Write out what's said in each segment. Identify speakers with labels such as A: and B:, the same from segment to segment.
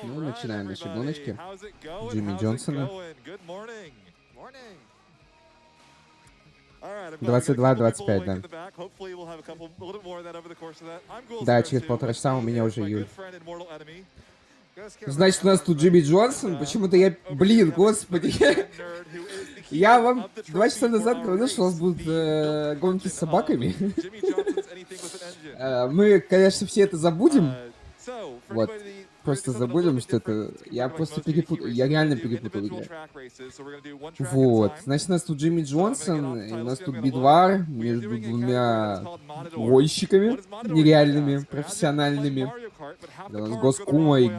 A: Ну, начинаем наши гоночки. Джимми Джонсона. 22-25, да. Да, через полтора часа у меня уже июль. Значит, у нас тут Джимми Джонсон. Почему-то я... Блин, господи. Я вам 2 часа назад говорил, что у нас будут гонки с собаками. Мы, конечно, все это забудем. Вот. Просто забудем, что это... Я просто перепутал. Я реально перепутал игру. Вот. Значит, у нас тут Джимми Джонсон, и у нас тут бидвар между двумя гонщиками нереальными, профессиональными. Это у нас GhostKumo и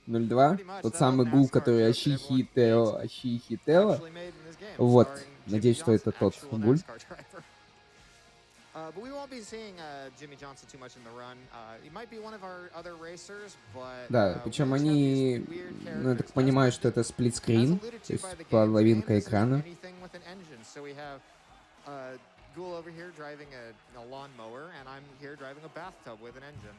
A: Ghoul02. Тот самый Гул, который Ашихи Тео. Вот. Надеюсь, что это тот Гуль.
B: But we won't be seeing Jimmie Johnson too much in the run. He might be one of our other racers, but
A: Да, причем они, ну, я так понимаю, что это сплитскрин, то есть половинка экрана.
B: So we have Ghoul over here driving a lawnmower, and I'm here driving a bathtub with an engine.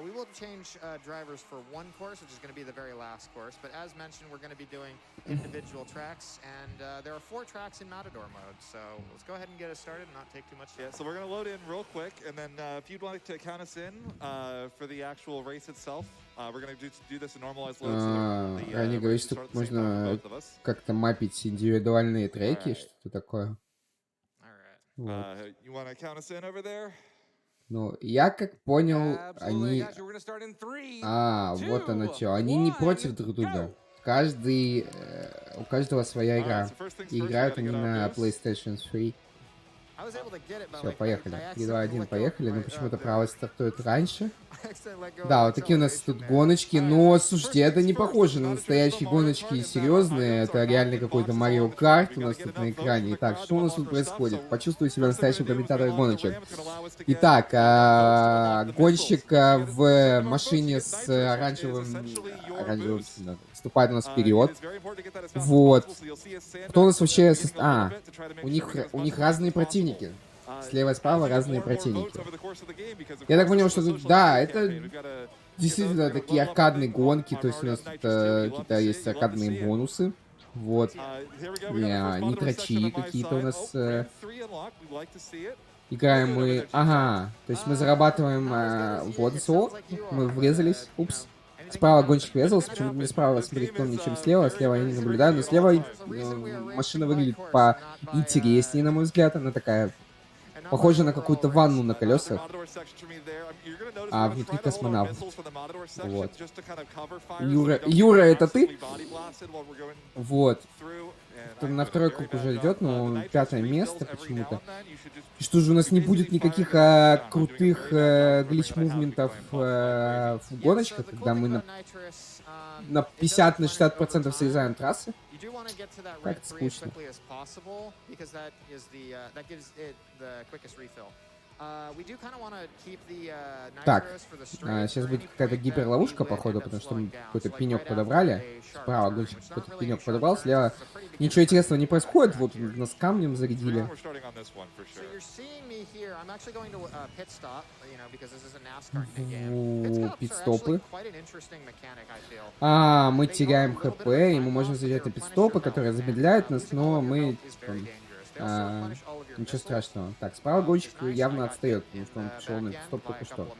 B: We will change drivers for one course, which is going to be the very last course. But as mentioned, we're going to be doing individual tracks, and there are 4 tracks in Matador mode. So let's go ahead and get us started and not take too much time.
C: Yeah, so we're going to load in real quick, and then if you'd like to count us in for the actual race itself, we're going to do this in normalized load.
A: Они говорят, что можно как-то мапить индивидуальные треки, что-то такое.
C: Вот. You want to count us in over there?
A: Ну, я как понял, они... вот оно что. Они не против друг друга. У каждого своя игра. И играют они на PlayStation 3. Все, поехали. 3-2-1, поехали. Но почему-то правый стартует раньше. Да, вот такие у нас тут гоночки. Но, слушайте, это не похоже на настоящие гоночки серьезные. Это реально какой-то Марио Карт у нас тут на экране. Итак, что у нас тут происходит? Почувствую себя настоящим комментатором гоночек. Итак, гонщик в машине с оранжевым вступает у нас вперед. Вот. Кто у нас вообще... у них разные противники. Слева и справа разные противники. Я так понял, что тут... Да, это действительно такие аркадные гонки. То есть у нас тут какие-то есть аркадные бонусы. Вот. Нитрачи какие-то у нас... Играем мы... Ага. То есть мы зарабатываем... вот, мы врезались. Упс. Справа гонщик врезался, почему-то не справа смотреть помню, чем слева. Слева я не наблюдаю, но слева машина выглядит поинтереснее, на мой взгляд. Она такая... Похоже на какую-то ванну на колесах. А внутри космонавт. Вот. Юра, это ты? Вот. На второй круг уже идет, но 5-е место почему-то. И что же, у нас не будет никаких крутых глич-мувментов в гоночках, когда мы на 50-60% срезаем трассы? Как-то скучно. Так, сейчас будет какая-то гиперловушка, походу, потому что мы какой-то пенек подобрали. Справа гонщик какой-то пенек подобрал, слева ничего интересного не происходит. Вот нас камнем зарядили. Пит-стопы. Мы теряем ХП, и мы можем заезжать на пит-стопы, которые замедляют нас, но мы... ничего страшного. Так, справа гонщик явно отстает, потому что он пришел на стоп только что.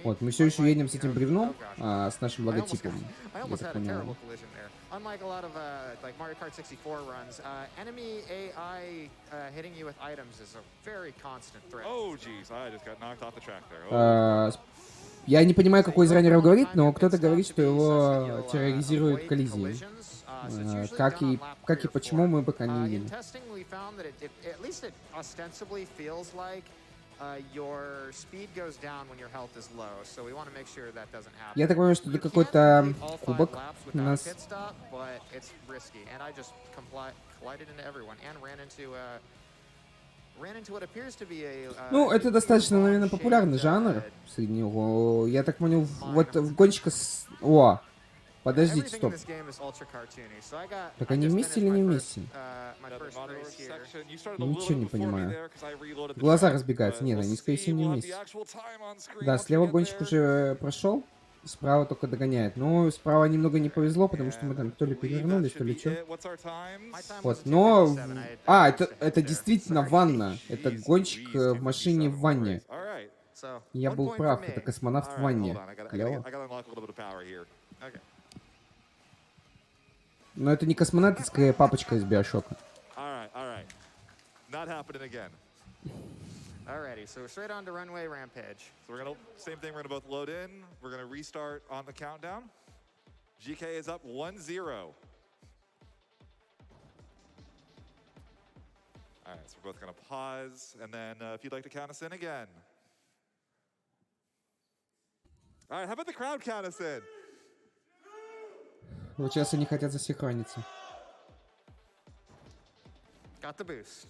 A: Вот, мы все еще едем с этим бревном, с нашим логотипом. Я так понимаю.
B: Unlike a lot of like Mario Kart 64 runs, enemy AI hitting you with items is a very constant threat.
C: Oh, jeez, I just got knocked off the track there.
A: Я не понимаю, какой из раннеров говорит, но кто-то говорит, что его терроризируют коллизии. Как и почему, мы пока не видим. Я так понимаю, что это какой-то кубок у нас. Ну, это достаточно, наверное, популярный жанр среди него. Я так понял, вот в гонщика с... О! Подождите, стоп. Так они вместе или не вместе? Ничего не понимаю. Глаза разбегаются. Нет, они, скорее всего, не вместе. Да, слева гонщик уже прошел. Справа только догоняет. Но справа немного не повезло, потому что мы там то ли перевернулись, то ли что. Вот, но... это действительно ванна. Это гонщик в машине в ванне. Я был прав, это космонавт в ванне. Клево. Но это не космонавт, это скорее папочка из Биошока.
B: Alrighty, so we're straight on to runway rampage.
C: So we're gonna same thing. We're gonna both load in. We're gonna restart on the countdown. GK is up 1-0. All right, so we're both gonna pause, and then if you'd like to count us in again. All right, how about the crowd count us in?
A: Вот сейчас они хотят засинхрониться.
B: Got the boost.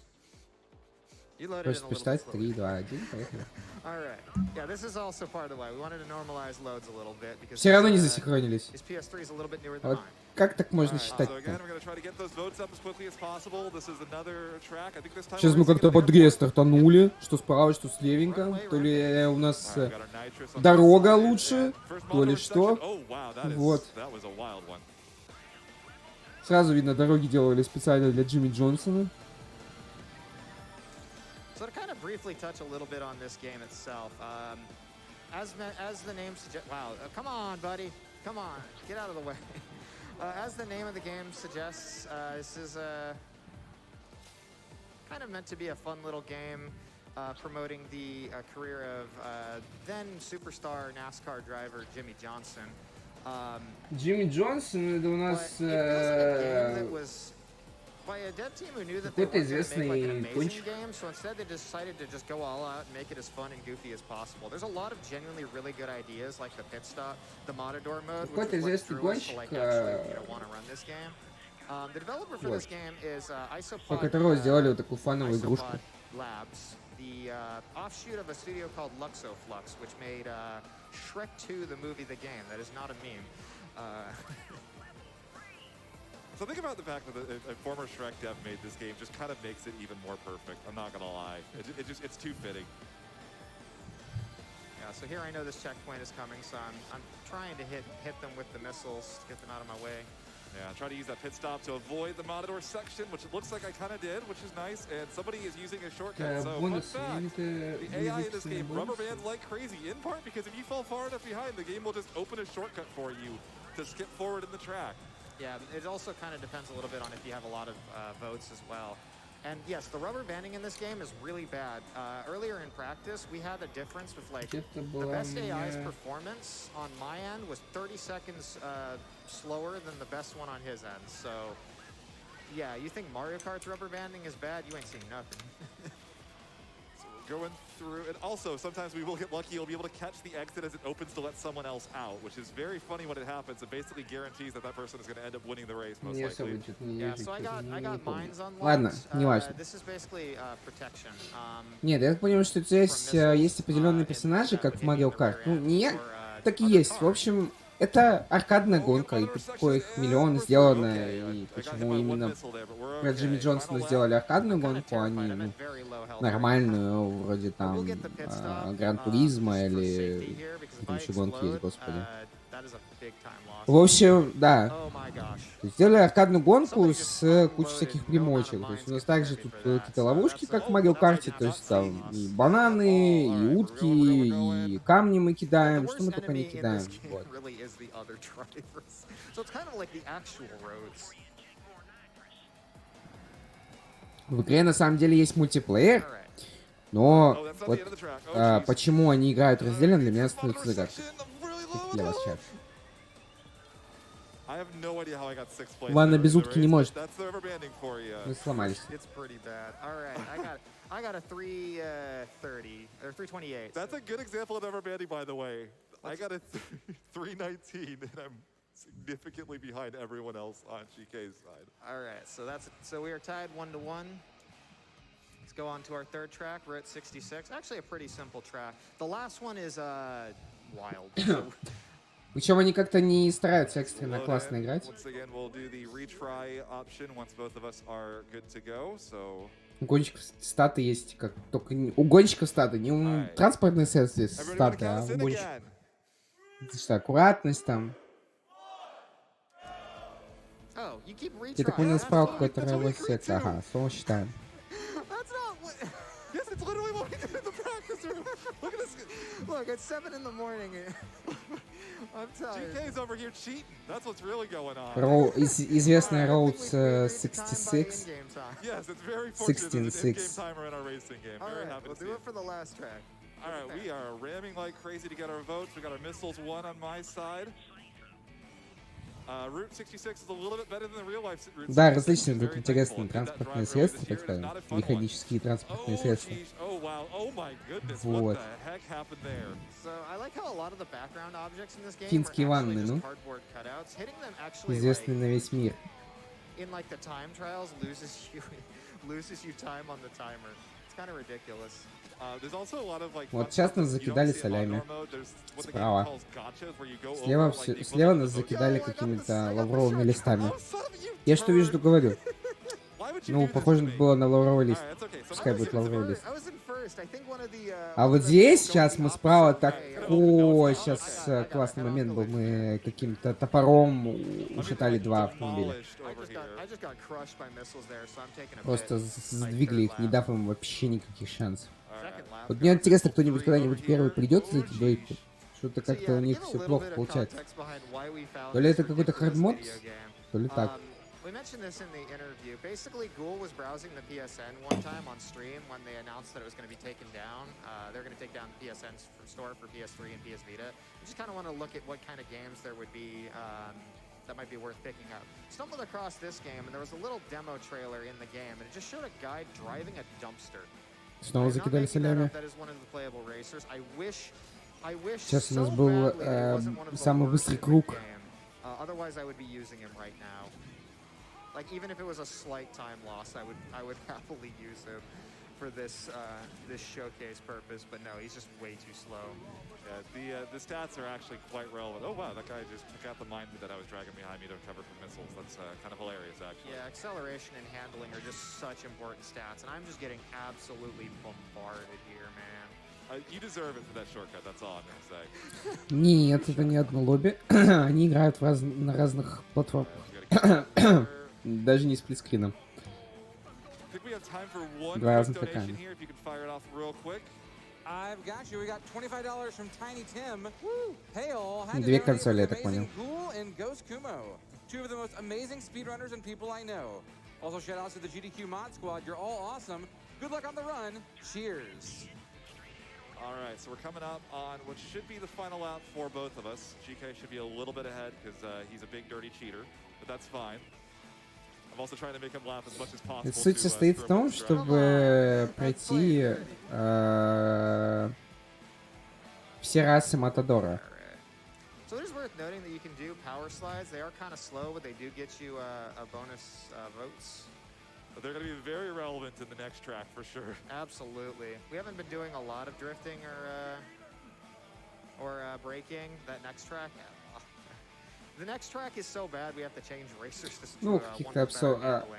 B: You loaded
A: Хочешь
B: in a little
A: посчитать?
B: bit
A: 3, 2, 1, поехали.
B: All right. Yeah, this is also part of why we wanted to normalize loads a little bit because
A: Все равно не засинхронились.
B: his PS3 is a little bit newer than
A: Вот
B: mine.
A: как так можно
C: So
A: считать-то?
C: again, we're gonna try to get those votes up as quickly as possible. This is another track. I think this time.
A: Сейчас мы как-то бодрее стартанули. Что справа, что слевенько. То ли у нас дорога лучше, то ли что. Вот. Сразу видно, дороги делали специально для Джимми Джонсона.
B: So to kind of briefly touch a little bit on this game itself, as the name suggests, wow, come on, buddy, come on, get out of the way. As the name of the game suggests, this is kind of meant to be a fun little game promoting the career of then superstar NASCAR driver Jimmie Johnson.
A: Джимми Джонсон, это у нас
B: by a dev team who knew that they weren't going to make like an amazing game, so instead they decided to just go all out and make it as fun and goofy as possible. There's a lot of genuinely really good ideas, like the pit stop, the Matador mode, which is what drew us to like actually want to run this game. The developer for this game is
A: по которому сделали вот такую фановую игрушку.
B: Labs, the offshoot of a studio called Luxoflux, which made Shrek 2, the movie, the game. That is not a meme.
C: So think about the fact that a former Shrek dev made this game just kind of makes it even more perfect. I'm not gonna lie. It's too fitting.
B: Yeah, so here I know this checkpoint is coming, so I'm trying to hit them with the missiles to get them out of my way.
C: Yeah, try to use that pit stop to avoid the Matador section, which it looks like I kind of did, which is nice. And somebody is using a shortcut. So fun fact, the AI in this game rubber band like crazy, in part because if you fall far enough behind, the game will just open a shortcut for you to skip forward in the track.
B: Yeah, it also kind of depends a little bit on if you have a lot of votes as well. And yes, the rubber banding in this game is really bad. Earlier in practice, we had a difference with like the best AI's performance on my end was 30 seconds slower than the best one on his end. So yeah, you think Mario Kart's rubber banding is bad? You ain't seen nothing.
C: So we're going through, and also sometimes we will get lucky. You'll be able to catch the exit as it opens to let someone else out, which is very funny when it happens. It basically guarantees that that person is going to end up winning the race most likely.
B: Yeah, so I got mines unlocked.
A: Ладно, не важно.
B: This is basically protection.
A: Нет, я так понимаю, что здесь есть определенные персонажи, как в Mario Kart. Ну, не так и есть. В общем, это аркадная гонка, и почему их миллион сделано, и почему именно про Джимми Джонсона сделали аркадную гонку, а не нормальную, вроде там Гран Туризма или какие еще гонки есть, господи. В общем, да. Сделали аркадную гонку с кучей всяких примочек. То есть у нас также тут какие-то ловушки, как в Mario Kart, то есть там и бананы, и утки, и камни мы кидаем, что мы только не кидаем. Вот. В игре на самом деле есть мультиплеер, но вот почему они играют раздельно, для меня становится загадкой. Для вас сейчас. Ладно, без утки не может. Мы сломались.
B: I got a 330 or 328.
C: That's a good example of rubber banding, by the way. I got a 319, and I'm significantly behind everyone else on GK's side.
B: All right, so we are tied 1-1. Let's go on to our third track, Route 66. Actually, a pretty simple track. The last one is wild. So
A: причем они как-то не стараются экстренно классно играть. У гонщиков статы есть, как только у гонщиков статы, не у транспортных средств есть статы, а у гонщиков. Это что, аккуратность там?
B: Oh, you keep
A: Я так
B: retrying.
A: понял,
B: That's
A: справа
B: fine.
A: какой-то
C: That's what we
A: рабочий
C: agreed
A: сектор.
C: to.
A: Ага, снова считаем.
B: That's not what...
C: Yes, it's literally what we did in the practice room. Look at this.
B: Look, it's 7 in the morning. I'm tired.
C: GK's over here cheating. That's what's really going on.
A: Известный
B: Alright, I think
A: Road
B: we agreed to time by
A: 66.
B: in-game time.
C: Yes, it's very fortunate there's an in-game
A: 16-6.
C: timer in our racing game. Very
B: Alright,
C: happy
B: we'll
C: to see
B: do
C: it.
B: it for the last track.
C: All right, we are ramming like crazy to get our votes. We got our missiles 1 on my side. Route 66 is a little bit better than the real life Route 66.
A: Да, различные тут
C: Very
A: интересные
C: thankful. Did that
A: транспортные
C: drive early
A: средства,
C: this
A: так
C: year. It is
A: сказать.
C: not a fun one.
A: Механические транспортные
C: Oh,
A: средства.
C: geez. Oh, wow. Oh, my goodness.
A: Вот.
C: What the heck happened there?
B: So I like how a lot of the background objects in this game
A: Финские
B: are actually
A: ванны,
B: just
A: ну.
B: cardboard cutouts. Hitting them actually
A: Известный
B: like,
A: на весь мир.
B: in like the time trials loses you time on the timer. It's kind of ridiculous.
C: There's also a lot of, like,
A: Вот
C: fun
A: сейчас
C: stuff
A: нас
C: that you
A: закидали
C: don't see in
A: солями.
C: outdoor mode. There's what the game
A: Справа.
C: calls gotchas, where you go
A: Слева,
C: over, like, the
A: слева
C: equivalent
A: нас
C: of, like,
A: закидали
B: Yo, I got
A: какими-то
B: the
A: лавровыми
B: shotgun.
A: листами.
C: Oh, son of a- you
A: Я что вижу, то
C: turd.
A: говорю.
C: Why would you
A: Ну,
C: do this
A: похоже
C: to me?
A: было на лавровый лист.
C: Alright, that's okay.
A: Пускай
C: Sometimes
A: будет
C: it's
A: лавровый
C: very-
A: лист.
B: I was in first. I think one of the
A: А вот
B: one of the
A: здесь
B: people
A: сейчас
B: going
A: мы
B: the
A: справа
B: opposite way.
A: такой
B: I
A: сейчас
B: got
A: классный
B: a
A: момент был.
B: collision.
A: Мы каким-то топором
C: Let me
A: ушатали
C: like
A: два автомобиля.
C: demolished
B: I
C: over
B: just got
C: here.
B: I just got crushed by missiles there, so I'm taking a
A: Просто
B: bit.
A: сдвигли их, не дав им вообще никаких шансов.
C: Alright.
B: Second lap.
A: Вот мне интересно, кто-нибудь
C: Three
A: когда-нибудь
C: over
A: первый
C: here.
A: придет за
C: Oh,
A: эти двойку?
C: geez.
A: Что-то
B: So,
A: как-то
B: yeah,
A: у
B: to
A: них
B: give a
A: все
B: little
A: плохо
B: bit of
A: получается.
B: context behind why we found
A: То ли
B: this
A: это какой-то
B: ridiculous
A: хардмод,
B: video game.
A: то ли так.
B: We mentioned this in the interview. Basically, Ghoul was browsing the PSN one time on stream when they announced that it was going to be taken down. They're going to take down the PSN store for PS3 and PS Vita. We just kind of want to look at what kind of games there would be that might be worth picking up. Stumbled across this game, and there was a little demo trailer in the game, and it just showed a guy driving a dumpster.
A: Снова
B: I'm not
A: закидали
B: making that
A: солями.
B: up. That is one of the playable racers. I wish
A: Сейчас у нас
B: so
A: был
B: badly that it wasn't one of the
A: самый
B: worst
A: быстрый
B: in the
A: круг.
B: game. Otherwise, I would be using him right now. Like, even if it was a slight time loss, I would happily use him for this this showcase purpose. But no, he's just way too slow.
C: Yeah, the stats are actually quite relevant. Oh wow, that guy just took out the mine that I was dragging behind me to cover for missiles. That's kind of hilarious, actually.
B: Yeah, acceleration and handling are just such important stats, and I'm just getting absolutely bombarded here, man.
C: You deserve it for that shortcut. That's all I'm gonna say.
A: Нет, это не одно лобби. Они играют на разных платформах.
C: We gotta keep it.
A: Даже не сплитскрином.
C: I think we have time for one
A: Два
C: quick
A: разных
C: donation
A: экрана.
C: here. If you can fire it off real quick.
D: I've got you. We got $25 from Tiny Tim. Woo! Hail had to
A: Две
D: donate
A: консоли, я
D: for
A: так понял.
D: amazing Ghoul and GhostKumo, two of the most amazing speedrunners and people I know. Also, shout outs to the GDQ Mod Squad. You're all awesome. Good luck on the run. Cheers.
C: All right, so we're coming up on what should be the final lap for both of us. GK should be a little bit ahead because he's a big dirty cheater, but that's fine. I'm also trying to make him laugh as much as possible.
A: Суть состоит в том, чтобы пройти все расы Матадора.
B: So it is worth noting that you can do power slides. They are kind of slow, but they do get you a bonus votes.
C: But they're going to be very relevant in the next track for sure.
B: Absolutely. We haven't been doing a lot of drifting or braking. That next track, the next track is so bad we have to change racers to
A: Ну, каких-то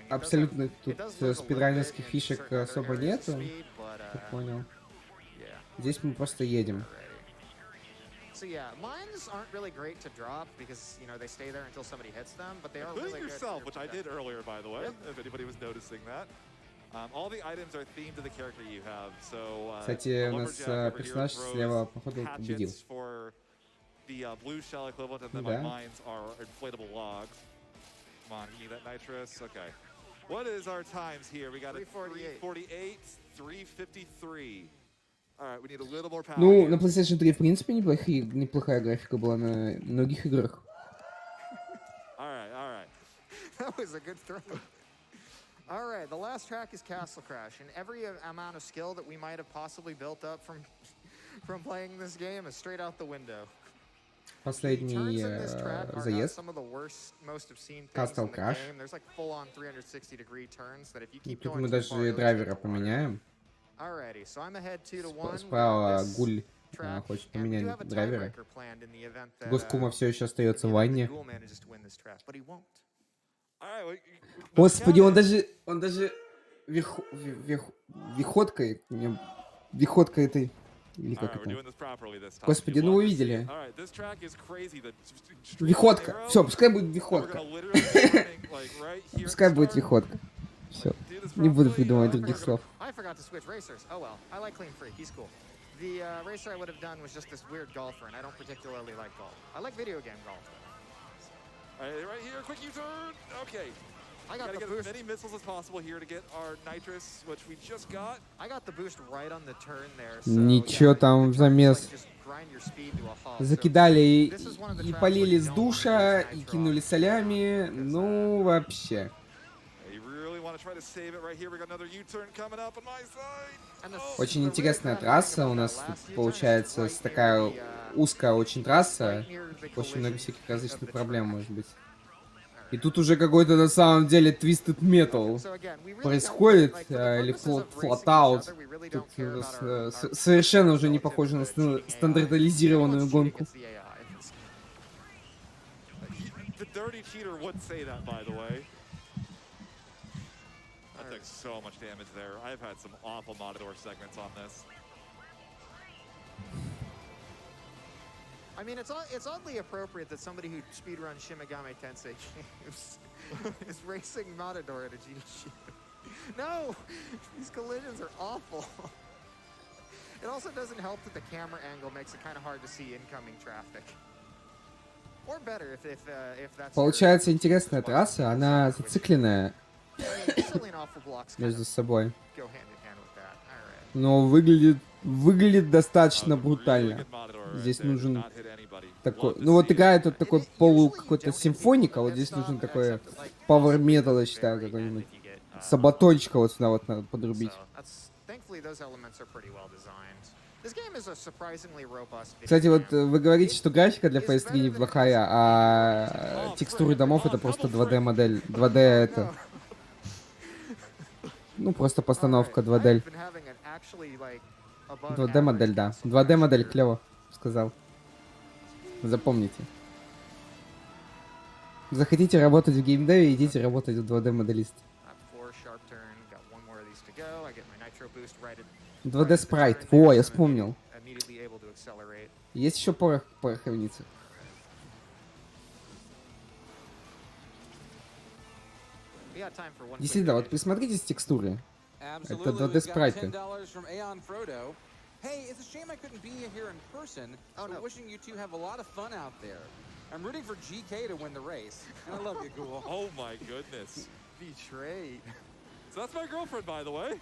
A: абсолютно тут спидранерских фишек особо нету, как понял. Здесь мы просто едем.
B: So yeah, mines aren't really great to drop because, you know, they stay there until somebody hits them, but they are really
C: Including
B: good.
C: yourself, which I did earlier, by the way, if anybody was noticing that. All the items are themed to the character you have, so...
A: Кстати, у нас персонаж слева, походу, победил.
C: For the blue shell equivalent, and then my mines are inflatable logs. Come on, give me that nitrous. Okay. What is our times here? We got a 348, 353. Alright, we need a little more power.
A: Ну, на PlayStation 3, в принципе, неплохая графика была на многих играх.
C: Alright.
B: That was a good throw. Alright, the last track is Castle Crash, and every amount of skill that we might have possibly built up from playing this game is straight out the window.
A: Последний заезд. Castle Crash. Тут мы даже драйвера поменяем. Справа Гуль хочет поменять драйвера. GhostKumo все еще остается в ванне. Господи, он даже виходкой этой Или как это? Господи, ну вы видели. Виходка. Все, пускай будет виходка. Пускай будет виходка. Все. Не буду придумывать других слов.
B: The racer I would have done was just this weird golfer, and I don't particularly like golf. I like video game golf.
C: Right here, quick U-turn. Okay.
B: I got
C: Gotta
B: the
C: get
B: boost.
C: as many missiles as possible here to get our nitrous, which we just got.
B: I got the boost right on the turn there. So,
A: Ничего там замес.
B: just grind your speed to a halt.
A: Закидали и полили с душа, и кинули солями. Ну, вообще. Очень интересная трасса у нас тут получается, такая узкая очень трасса, очень много всяких различных проблем может быть. И тут уже какой-то на самом деле Twisted Metal происходит, или Flatout. Тут совершенно уже не похоже на стандартизированную гонку.
C: So much damage there. I've had some awful Matador segments on this.
B: I mean, it's oddly appropriate that somebody who speedrun Shin Megami Tensei games is racing Matador at a GDQ. No, these collisions are awful. It also doesn't help that the camera angle makes it kind of hard to see incoming traffic. Or better if that's.
A: Получается интересная трасса, она зацикленная между собой. Но выглядит достаточно брутально. Здесь нужен такой... Ну вот играет вот такой какой-то симфоник, а вот здесь нужен такой power metal, я считаю, какой-нибудь. Сабатончика вот сюда вот надо подрубить. Кстати, вот вы говорите, что графика для PS3 неплохая, а текстуры домов это просто 2D модель. 2D это... Ну, просто постановка 2D. 2D модель, да. 2D модель, клево, сказал. Запомните. Захотите работать в геймдеве, идите работать в 2D моделист. 2D спрайт. О, я вспомнил. Есть еще пороховница. Действительно, вот присмотритесь текстуры. Это 2D спрайты.
D: Hey, it's a shame I couldn't be here in person. But wishing you two have a lot of fun out there. I'm rooting for GK to win the race. And I love you, Ghoul.
C: Oh my goodness.
B: Betrayed.
C: So that's my girlfriend, by the way.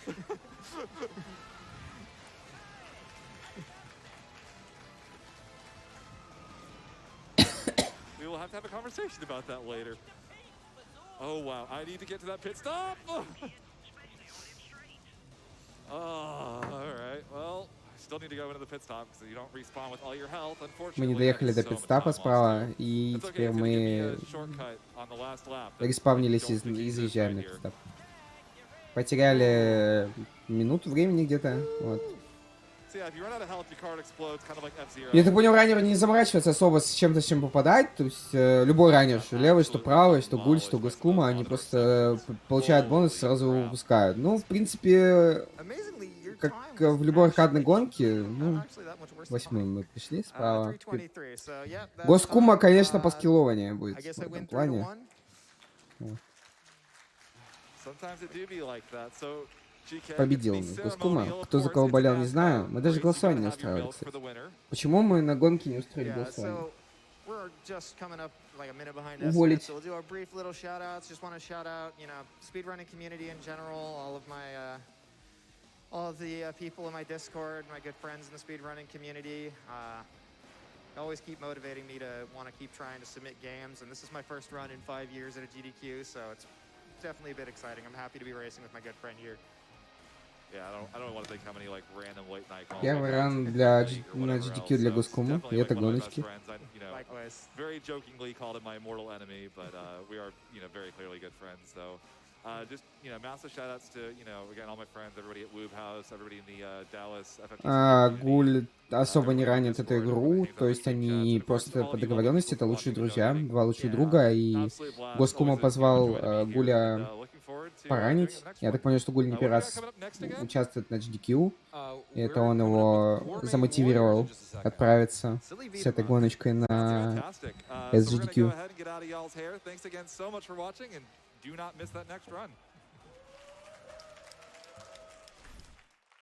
C: We will have to have a conversation about that later. Oh wow, I need to get to that pit stop. Alright, well, still need to go into the pit stop because you don't respawn with all your health.
A: Мы не доехали до пит-стопа справа, и теперь мы респавнились и заезжаем на пит-стоп. Потеряли минуту времени где-то, вот. Я так понял, раннер не заморачивается особо с чем-то, с чем попадать. То есть любой раннер, что левый, что правый, что гуль, что GhostKumo, они просто получают бонус и сразу его выпускают. Ну, в принципе, как в любой аркадной гонке, ну, 8-м мы пришли справа. GhostKumo, конечно, поскиллованнее будет в этом плане. Победил GhostKumo. Кто за кого болел, не знаю. Мы даже голосование не устраивали, кстати. Почему мы на гонке не устроили голосование? Уволить.
B: All of the people in my Discord, my good friends in the speedrunning community, always keep motivating me to want to keep trying to submit games. And this is my first run in 5 years at a GDQ, so it's definitely a bit exciting. I'm happy to be racing with my good friend here.
C: Yeah, I don't want to think how many like random late night calls.
A: Первый ран на GDQ для GhostKumo, и это гоночки.
C: Very jokingly called him my mortal enemy, but we are, very clearly good friends. So. Just, massive shout-outs to, again, all my friends, everybody at Woob House, everybody in the Dallas FFPC.
A: Гуль особо не ранит эту игру, то есть они просто по договоренности, это лучшие друзья, два лучших друга, и GhostKumo позвал Гуля поранить. Я так понял, что Гуль не первый раз участвует на GDQ. И это он его замотивировал отправиться с этой гоночкой на SGDQ.
C: Do not miss that next run.